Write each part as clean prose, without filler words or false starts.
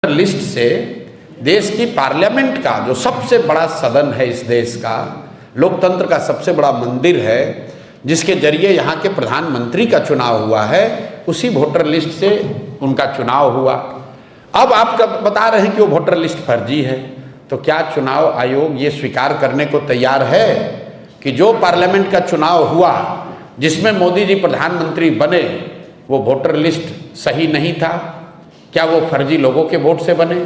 List से देश की पार्लियामेंट का जो सबसे बड़ा सदन है, इस देश का लोकतंत्र का सबसे बड़ा मंदिर है, जिसके जरिए यहाँ के प्रधानमंत्री का चुनाव हुआ है, उसी वोटर लिस्ट से उनका चुनाव हुआ। अब आप बता रहे हैं कि वो वोटर लिस्ट फर्जी है, तो क्या चुनाव आयोग ये स्वीकार करने को तैयार है कि जो पार्लियामेंट का चुनाव हुआ जिसमें मोदी जी प्रधानमंत्री बने, वो वोटर लिस्ट सही नहीं था? क्या वो फर्जी लोगों के वोट से बने?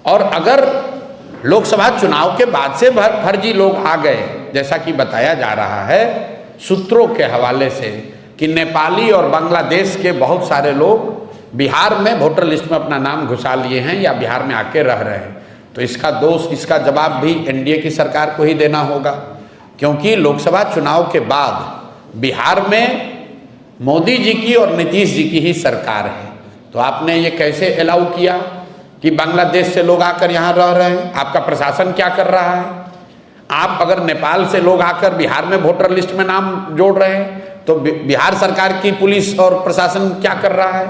और अगर लोकसभा चुनाव के बाद से फर्जी लोग आ गए, जैसा कि बताया जा रहा है सूत्रों के हवाले से कि नेपाली और बांग्लादेश के बहुत सारे लोग बिहार में वोटर लिस्ट में अपना नाम घुसा लिए हैं या बिहार में आके रह रहे हैं, तो इसका दोष, इसका जवाब भी एनडीए की सरकार को ही देना होगा, क्योंकि लोकसभा चुनाव के बाद बिहार में मोदी जी की और नीतीश जी की ही सरकार है। तो आपने ये कैसे अलाउ किया कि बांग्लादेश से लोग आकर यहाँ रह रहे हैं? आपका प्रशासन क्या कर रहा है? आप अगर नेपाल से लोग आकर बिहार में वोटर लिस्ट में नाम जोड़ रहे हैं, तो बिहार सरकार की पुलिस और प्रशासन क्या कर रहा है?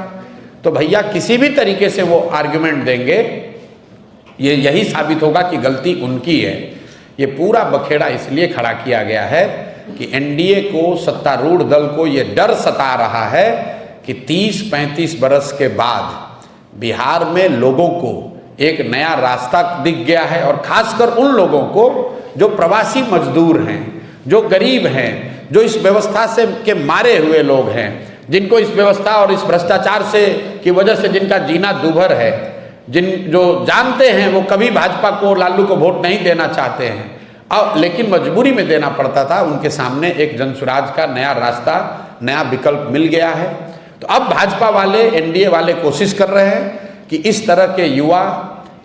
तो भैया किसी भी तरीके से वो आर्ग्यूमेंट देंगे, ये यही साबित होगा कि गलती उनकी है। ये पूरा बखेड़ा इसलिए खड़ा किया गया है कि एनडीए को, सत्तारूढ़ दल को ये डर सता रहा है कि 30-35 बरस के बाद बिहार में लोगों को एक नया रास्ता दिख गया है, और खासकर उन लोगों को जो प्रवासी मजदूर हैं, जो गरीब हैं, जो इस व्यवस्था से के मारे हुए लोग हैं, जिनको इस व्यवस्था और इस भ्रष्टाचार से की वजह से जिनका जीना दूभर है, जो जानते हैं वो कभी भाजपा को, लालू को वोट नहीं देना चाहते हैं, अब लेकिन मजबूरी में देना पड़ता था, उनके सामने एक जनसुराज का नया रास्ता, नया विकल्प मिल गया है। तो अब भाजपा वाले, एनडीए वाले कोशिश कर रहे हैं कि इस तरह के युवा,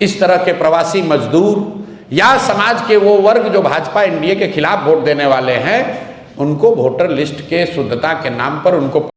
इस तरह के प्रवासी मजदूर या समाज के वो वर्ग जो भाजपा एनडीए के खिलाफ वोट देने वाले हैं, उनको वोटर लिस्ट के शुद्धता के नाम पर उनको